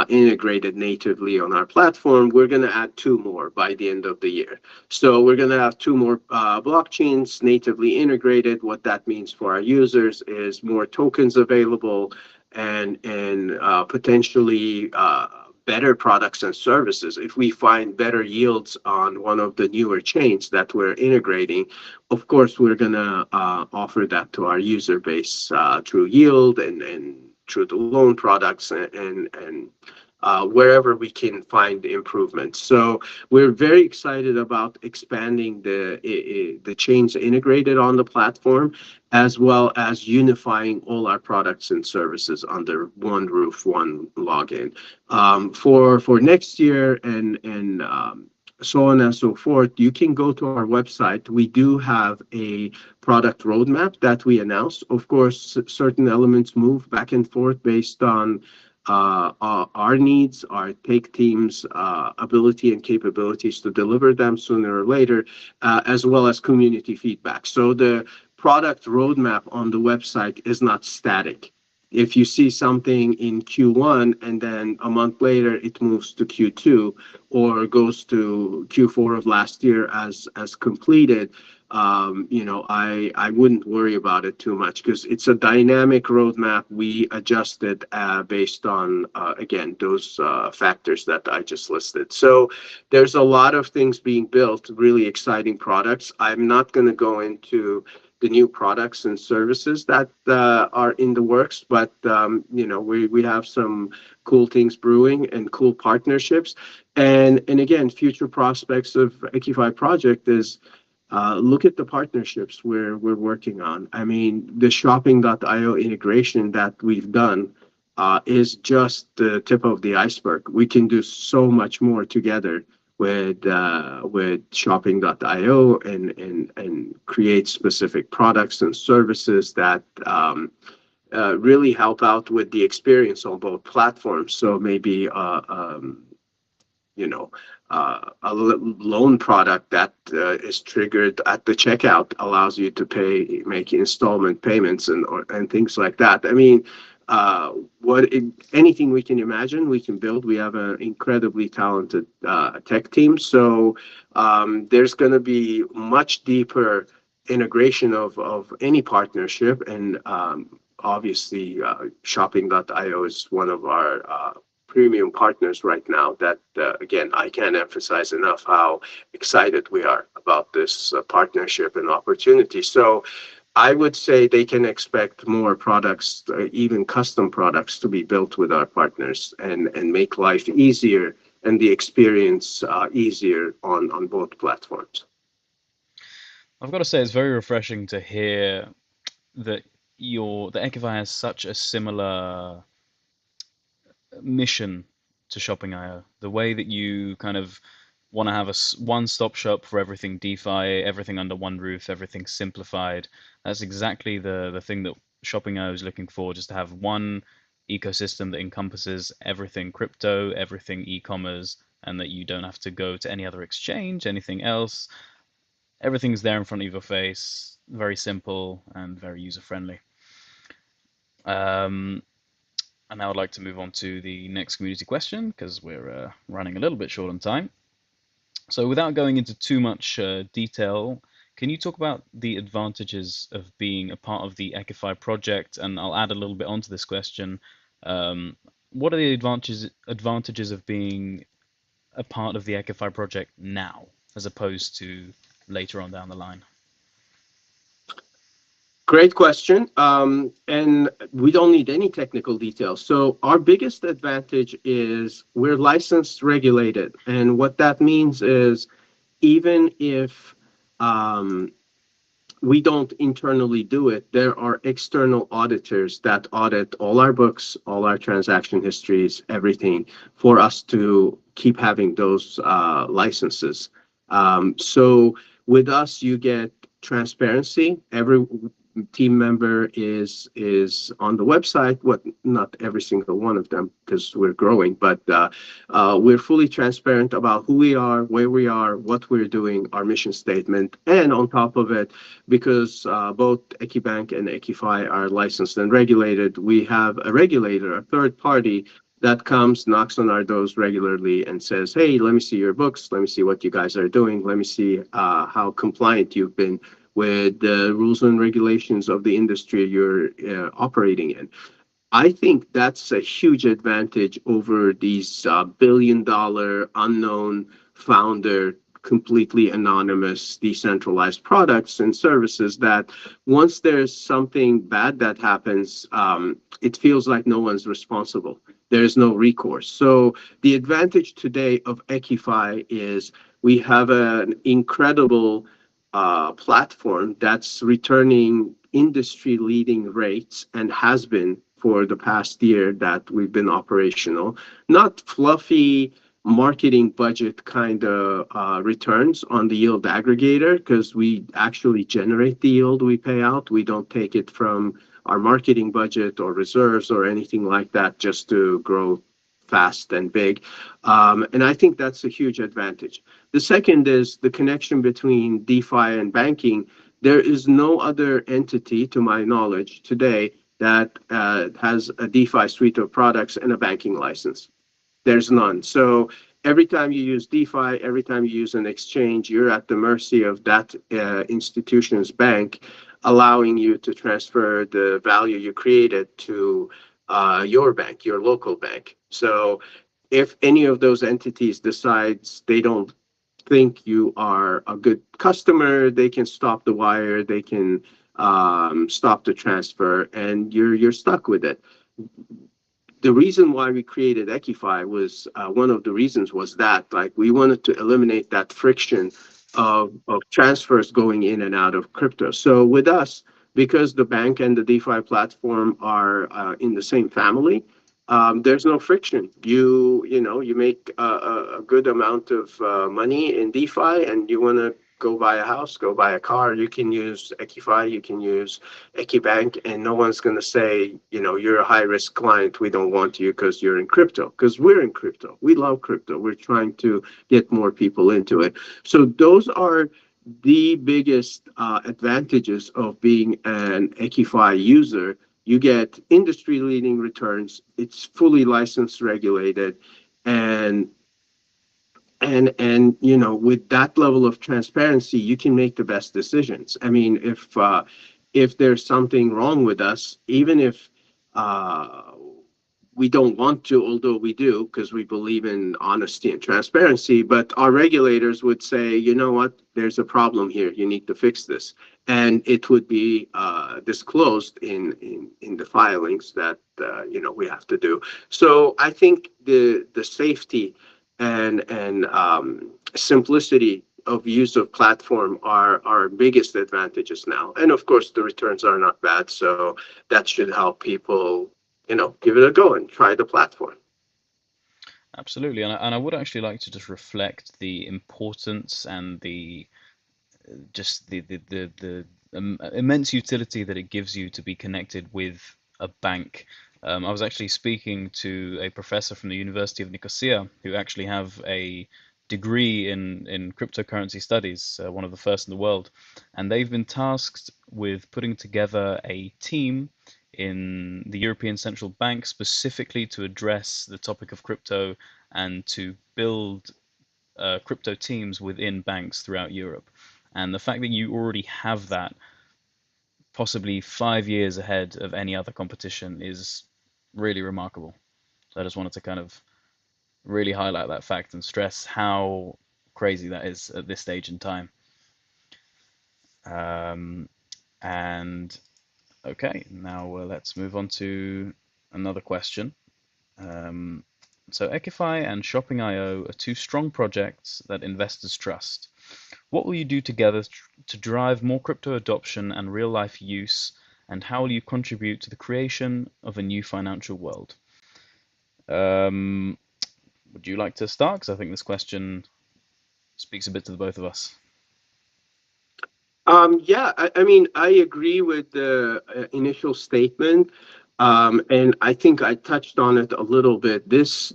integrated natively on our platform. We're going to add two more by the end of the year. So we're going to have two more blockchains natively integrated. What that means for our users is more tokens available, and potentially better products and services. If we find better yields on one of the newer chains that we're integrating, of course, we're going to offer that to our user base through yield and through the loan products, and wherever we can find improvements. So we're very excited about expanding the chains integrated on the platform, as well as unifying all our products and services under one roof, one login. For next year and so on and so forth, you can go to our website. We do have a product roadmap that we announced. Of course, certain elements move back and forth based on our needs, our tech team's ability and capabilities to deliver them sooner or later, as well as community feedback. So the product roadmap on the website is not static. If you see something in Q1 and then a month later it moves to Q2 or goes to Q4 of last year as completed, I wouldn't worry about it too much, because it's a dynamic roadmap. We adjust it based on, again, those factors that I just listed. So there's a lot of things being built, really exciting products. I'm not going to go into the new products and services that are in the works, but we have some cool things brewing and cool partnerships. And again, future prospects of Ekify project is look at the partnerships we're working on. I mean, the shopping.io integration that we've done is just the tip of the iceberg. We can do so much more together with shopping.io and create specific products and services that really help out with the experience on both platforms. So maybe a loan product that is triggered at the checkout allows you to make installment payments and things like that. I mean, anything we can imagine, we can build. We have an incredibly talented tech team, so there's going to be much deeper integration of any partnership, and obviously, shopping.io is one of our premium partners right now that, again, I can't emphasize enough how excited we are about this partnership and opportunity. So I would say they can expect more products, even custom products, to be built with our partners and make life easier and the experience easier on both platforms. I've got to say, it's very refreshing to hear that Ekify has such a similar mission to Shopping.io. The way that you kind of want to have a one-stop shop for everything DeFi, everything under one roof, everything simplified. That's exactly the thing that Shopping.io is looking for, just to have one ecosystem that encompasses everything crypto, everything e-commerce, and that you don't have to go to any other exchange, anything else. Everything's there in front of your face, very simple and very user-friendly. Um, and now I'd like to move on to the next community question because we're running a little bit short on time. So without going into too much detail, can you talk about the advantages of being a part of the Ekify project? And I'll add a little bit onto this question. Um, what are the advantages of being a part of the Ekify project now, as opposed to later on down the line? Great question. And we don't need any technical details. So our biggest advantage is we're licensed regulated. And what that means is even if um, we don't internally do it, there are external auditors that audit all our books, all our transaction histories, everything for us to keep having those licenses. So with us, you get transparency. Every team member is on the website. What Not every single one of them because we're growing, but we're fully transparent about who we are, where we are, what we're doing, our mission statement, and on top of it, because both Ekibank and Ekify are licensed and regulated, we have a regulator, a third party that comes, knocks on our doors regularly and says, hey, let me see your books. Let me see what you guys are doing. Let me see how compliant you've been with the rules and regulations of the industry you're operating in. I think that's a huge advantage over these billion-dollar unknown founder, completely anonymous, decentralized products and services that once there's something bad that happens, it feels like no one's responsible. There's no recourse. So the advantage today of Equify is we have an incredible platform that's returning industry-leading rates and has been for the past year that we've been operational. Not fluffy marketing budget kind of returns on the yield aggregator because we actually generate the yield we pay out. We don't take it from our marketing budget or reserves or anything like that just to grow fast and big. And I think that's a huge advantage. The second is the connection between DeFi and banking. There is no other entity, to my knowledge, today that has a DeFi suite of products and a banking license. There's none. So every time you use DeFi, every time you use an exchange, you're at the mercy of that institution's bank, allowing you to transfer the value you created to your bank, your local bank. So if any of those entities decides they don't think you are a good customer, they can stop the wire, they can stop the transfer, and you're stuck with it. The reason why we created Equify was one of the reasons was that like we wanted to eliminate that friction of transfers going in and out of crypto. So with us, because the bank and the DeFi platform are in the same family, there's no friction. You make a good amount of money in DeFi, and you want to go buy a house, go buy a car. You can use Ekify, you can use Ekibank, and no one's going to say, you're a high risk client. We don't want you because you're in crypto. Because we're in crypto. We love crypto. We're trying to get more people into it. So those are the biggest advantages of being an Ekify user. You get industry leading returns. It's fully licensed, regulated, and with that level of transparency, you can make the best decisions. I mean, if there's something wrong with us, even if we don't want to, although we do, because we believe in honesty and transparency, but our regulators would say, you know what, there's a problem here. You need to fix this. And it would be disclosed in the filings that, we have to do. So I think the safety and simplicity of use of platform are our biggest advantages now. And of course, the returns are not bad. So that should help people give it a go and try the platform. Absolutely, and I would actually like to just reflect the importance and the just the immense utility that it gives you to be connected with a bank. I was actually speaking to a professor from the University of Nicosia who actually have a degree in cryptocurrency studies, one of the first in the world, and they've been tasked with putting together a team in the European Central Bank specifically to address the topic of crypto and to build crypto teams within banks throughout Europe. And the fact that you already have that possibly 5 years ahead of any other competition is really remarkable. So I just wanted to kind of really highlight that fact and stress how crazy that is at this stage in time. And okay, now let's move on to another question. So Ekify and Shopping.io are two strong projects that investors trust. What will you do together to drive more crypto adoption and real-life use, and how will you contribute to the creation of a new financial world? Would you like to start? Because I think this question speaks a bit to the both of us. Yeah, I mean, I agree with the initial statement, and I think I touched on it a little bit. This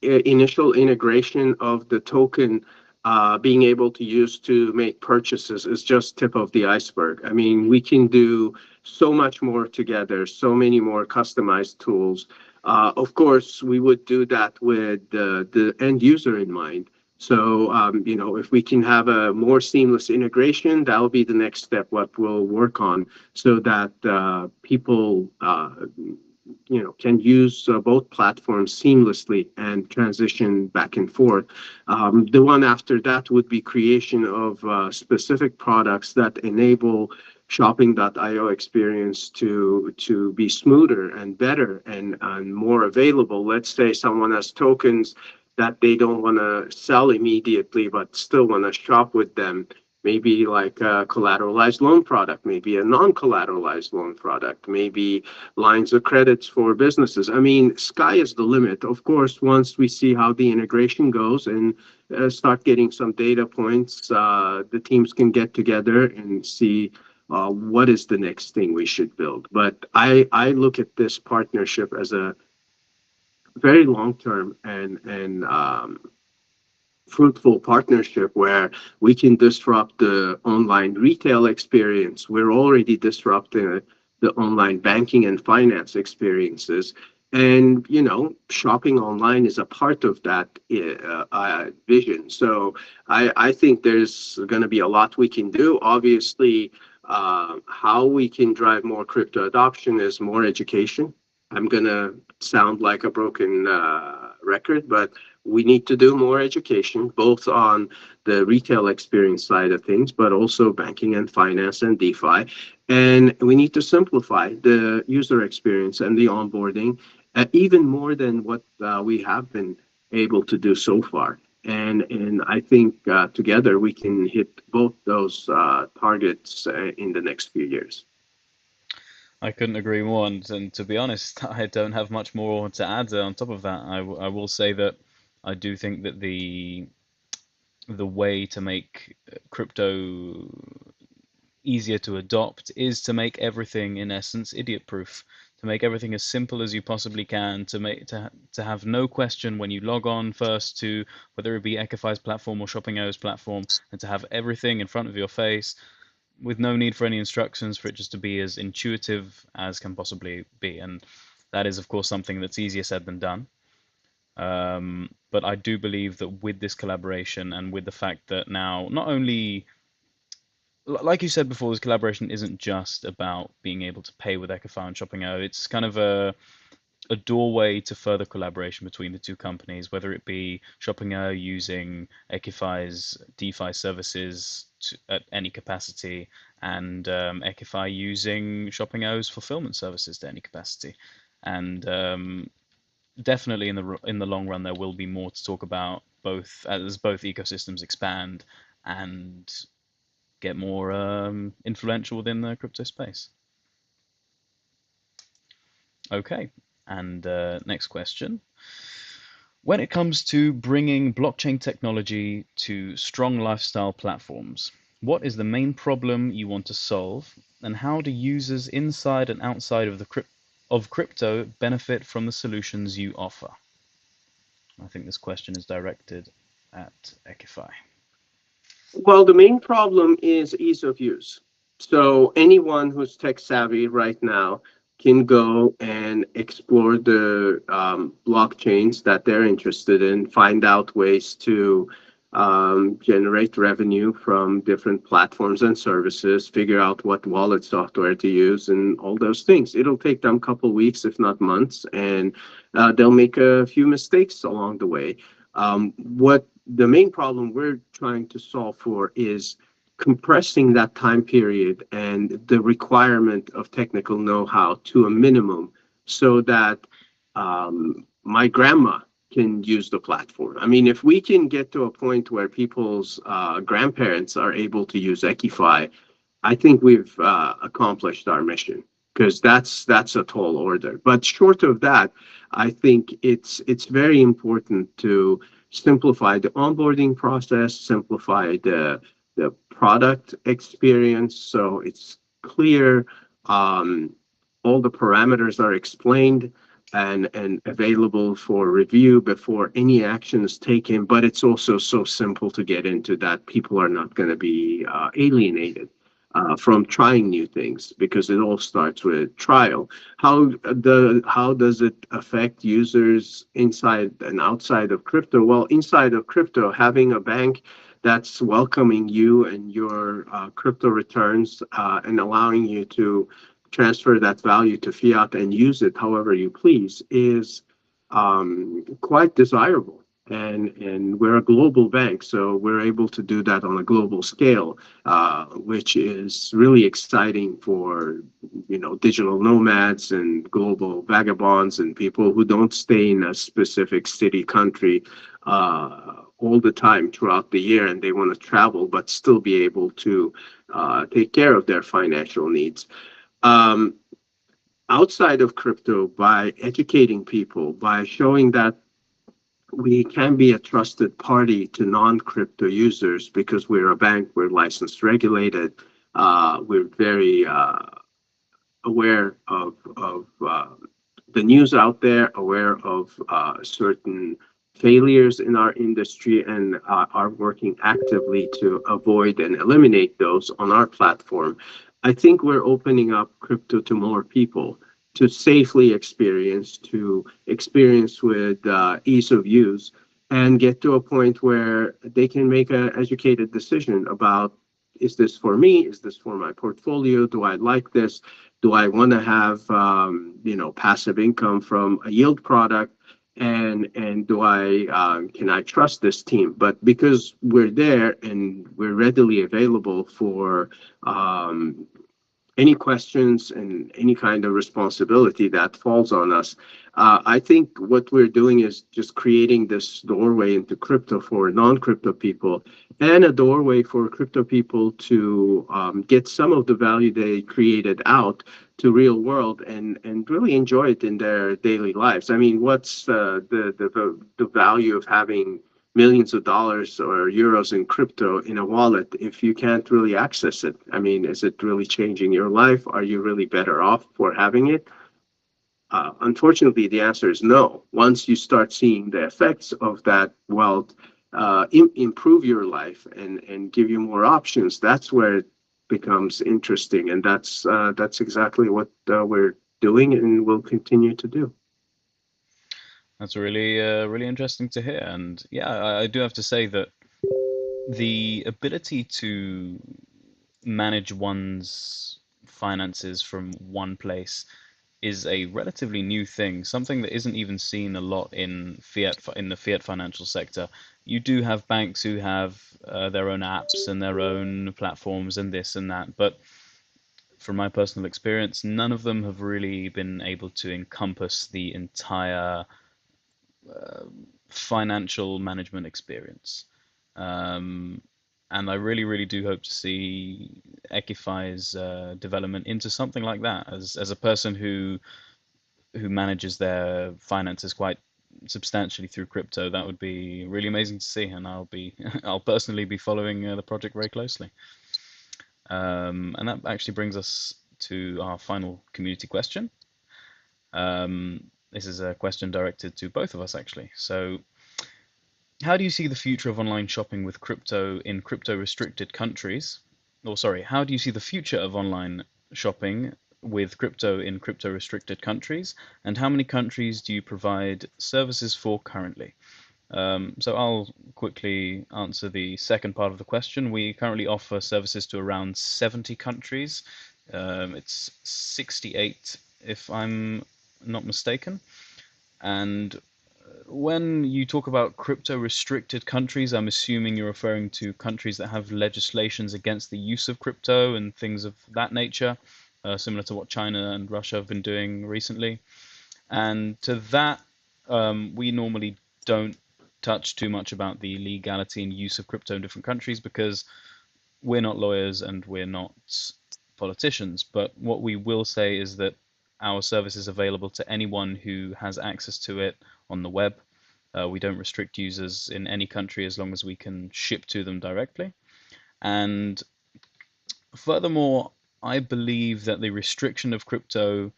initial integration of the token being able to use to make purchases is just tip of the iceberg. I mean, we can do so much more together, so many more customized tools. Of course, we would do that with the end user in mind. So, if we can have a more seamless integration, that'll be the next step, what we'll work on, so that people, can use both platforms seamlessly and transition back and forth. The one after that would be creation of specific products that enable shopping.io experience to be smoother and better and more available. Let's say someone has tokens that they don't want to sell immediately, but still want to shop with them. Maybe like a collateralized loan product, maybe a non-collateralized loan product, maybe lines of credits for businesses. I mean, sky is the limit. Of course, once we see how the integration goes and start getting some data points, the teams can get together and see what is the next thing we should build. But I look at this partnership as a very long-term and fruitful partnership where we can disrupt the online retail experience. We're already disrupting the online banking and finance experiences. And, shopping online is a part of that vision. So I think there's going to be a lot we can do. Obviously, how we can drive more crypto adoption is more education. I'm going to sound like a broken record, but we need to do more education, both on the retail experience side of things, but also banking and finance and DeFi. And we need to simplify the user experience and the onboarding even more than what we have been able to do so far. And I think together we can hit both those targets in the next few years. I couldn't agree more, and to be honest, I don't have much more to add on top of that. I will say that I do think that the way to make crypto easier to adopt is to make everything in essence idiot proof, to make everything as simple as you possibly can, to have no question when you log on first to whether it be Ekify's platform or Shopping.io's platform, and to have everything in front of your face with no need for any instructions, for it just to be as intuitive as can possibly be. And that is, of course, something that's easier said than done. But I do believe that with this collaboration and with the fact that now, not only, like you said before, this collaboration isn't just about being able to pay with Ekify and Shopping.io. It's kind of a doorway to further collaboration between the two companies, whether it be Shopping.io using Ekify's DeFi services at any capacity, and Ekify using Shopping.io's fulfillment services to any capacity. And definitely in the long run, there will be more to talk about, both as both ecosystems expand and get more influential within the crypto space. Okay, and next question. When it comes to bringing blockchain technology to strong lifestyle platforms, what is the main problem you want to solve, and how do users inside and outside of crypto benefit from the solutions you offer? I think this question is directed at Ekify. Well, the main problem is ease of use. So anyone who's tech savvy right now can go and explore the blockchains that they're interested in, find out ways to generate revenue from different platforms and services, figure out what wallet software to use, and all those things. It'll take them a couple weeks, if not months, and they'll make a few mistakes along the way. What the main problem we're trying to solve for is compressing that time period and the requirement of technical know-how to a minimum so that my grandma can use the platform. I mean, if we can get to a point where people's grandparents are able to use Ekify, I think we've accomplished our mission, because that's a tall order. But short of that, I think it's very important to simplify the onboarding process, simplify the product experience so it's clear. All the parameters are explained and available for review before any action is taken, but it's also so simple to get into that people are not going to be alienated from trying new things, because it all starts with trial. How does it affect users inside and outside of crypto? Well, inside of crypto, having a bank that's welcoming you and your crypto returns and allowing you to transfer that value to fiat and use it however you please is quite desirable. And we're a global bank, so we're able to do that on a global scale, which is really exciting for digital nomads and global vagabonds and people who don't stay in a specific city, country all the time throughout the year, and they want to travel but still be able to take care of their financial needs. Outside of crypto, by educating people, by showing that we can be a trusted party to non-crypto users, because we're a bank, we're licensed, regulated, we're very aware of the news out there, aware of certain failures in our industry, and are working actively to avoid and eliminate those on our platform. I think we're opening up crypto to more people to safely experience, to experience with ease of use, and get to a point where they can make an educated decision about, is this for me? Is this for my portfolio? Do I like this? Do I want to have passive income from a yield product? And do can I trust this team? But because we're there and we're readily available for any questions and any kind of responsibility that falls on us, I think what we're doing is just creating this doorway into crypto for non-crypto people, and a doorway for crypto people to get some of the value they created out to real world and really enjoy it in their daily lives. I mean, what's the value of having millions of dollars or euros in crypto in a wallet if you can't really access it? I mean, is it really changing your life? Are you really better off for having it? Unfortunately, the answer is no. Once you start seeing the effects of that wealth improve your life and give you more options, that's where it becomes interesting. And that's exactly what we're doing and will continue to do. That's really really interesting to hear. And yeah, I do have to say that the ability to manage one's finances from one place is a relatively new thing, something that isn't even seen a lot in the fiat financial sector. You do have banks who have their own apps and their own platforms and this and that, but from my personal experience, none of them have really been able to encompass the entire financial management experience. And I really, really do hope to see Ekify's development into something like that. As a person who manages their finances quite substantially through crypto, that would be really amazing to see, and I'll personally be following the project very closely. And that actually brings us to our final community question. This is a question directed to both of us, actually. So, how do you see the future of online shopping with crypto in crypto restricted countries? Or sorry, how do you see the future of online shopping with crypto in crypto restricted countries, and how many countries do you provide services for currently? So I'll quickly answer the second part of the question. We currently offer services to around 70 countries. It's 68 if I'm not mistaken. And when you talk about crypto restricted countries, I'm assuming you're referring to countries that have legislations against the use of crypto and things of that nature, similar to what China and Russia have been doing recently. And to that, we normally don't touch too much about the legality and use of crypto in different countries because we're not lawyers and we're not politicians. But what we will say is that our service is available to anyone who has access to it on the web. We don't restrict users in any country as long as we can ship to them directly. And furthermore, I believe that the restriction of crypto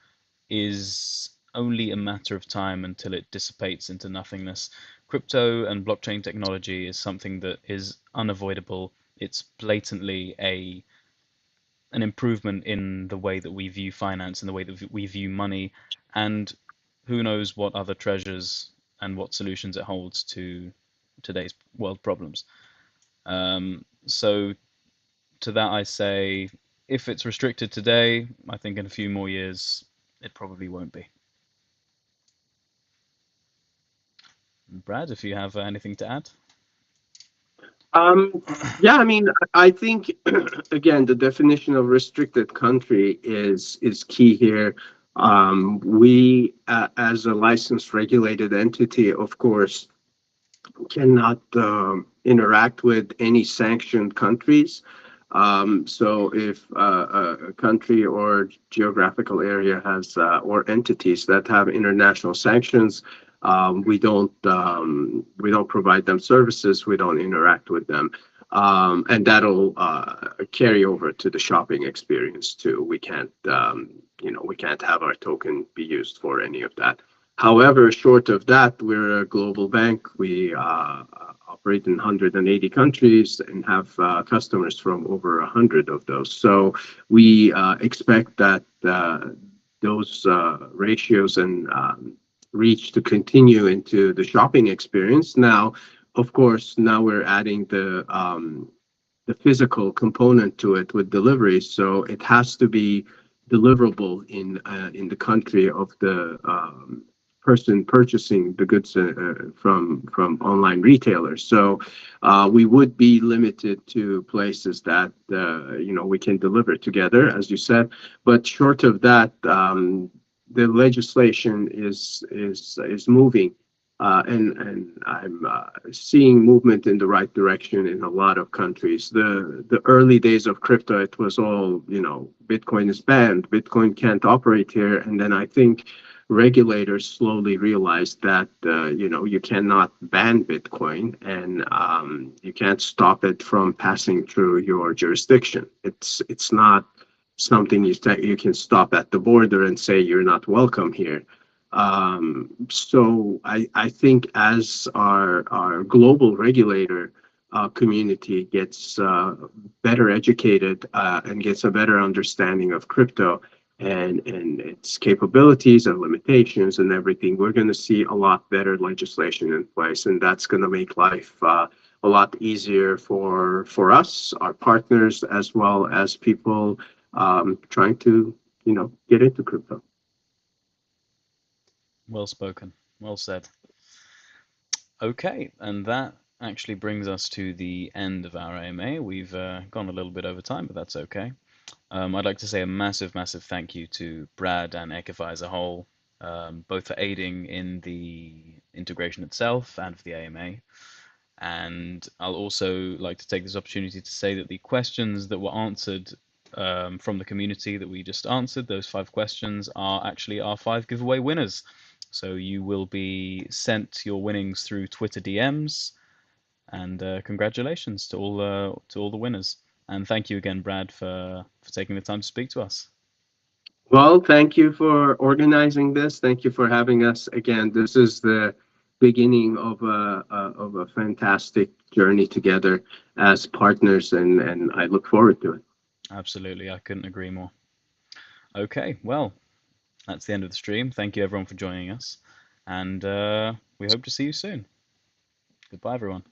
is only a matter of time until it dissipates into nothingness. Crypto and blockchain technology is something that is unavoidable. It's blatantly an improvement in the way that we view finance and the way that we view money, and who knows what other treasures and what solutions it holds to today's world problems. So to that I say, if it's restricted today, I think in a few more years it probably won't be. Brad, if you have anything to add? Yeah, I mean, I think again, the definition of restricted country is key here. We, as a licensed regulated entity, of course, cannot interact with any sanctioned countries. So if a country or geographical area has or entities that have international sanctions, we don't provide them services. We don't interact with them, and that'll carry over to the shopping experience too. We can't we can't have our token be used for any of that. However, short of that, we're a global bank. We operate in 180 countries and have customers from over 100 of those. So we expect that those ratios and reach to continue into the shopping experience. Now, of course, now we're adding the physical component to it with delivery. So it has to be deliverable in the country of the person purchasing the goods from online retailers. So we would be limited to places that we can deliver together, as you said. But short of that, the legislation is moving, and I'm seeing movement in the right direction in a lot of countries. The early days of crypto, it was all Bitcoin is banned, Bitcoin can't operate here, and then I think regulators slowly realized that you cannot ban Bitcoin, and you can't stop it from passing through your jurisdiction. It's not something you can stop at the border and say you're not welcome here. So I think as our global regulator community gets better educated and gets a better understanding of crypto and its capabilities and limitations and everything, we're going to see a lot better legislation in place, and that's going to make life a lot easier for us, our partners, as well as people trying to get into crypto. Well spoken. Well said. Okay, and that actually brings us to the end of our AMA. We've gone a little bit over time, but that's okay. I'd like to say a massive, massive thank you to Brad and Ekify as a whole, both for aiding in the integration itself and for the AMA. And I'll also like to take this opportunity to say that the questions that were answered from the community that we just answered, those 5 questions, are actually our 5 giveaway winners. So you will be sent your winnings through Twitter DMs, and congratulations to all the winners. And thank you again, Brad, for taking the time to speak to us. Well, thank you for organizing this. Thank you for having us again. This is the beginning of a fantastic journey together as partners, and I look forward to it. Absolutely, I couldn't agree more. Okay, well, that's the end of the stream. Thank you everyone for joining us, and we hope to see you soon. Goodbye, everyone.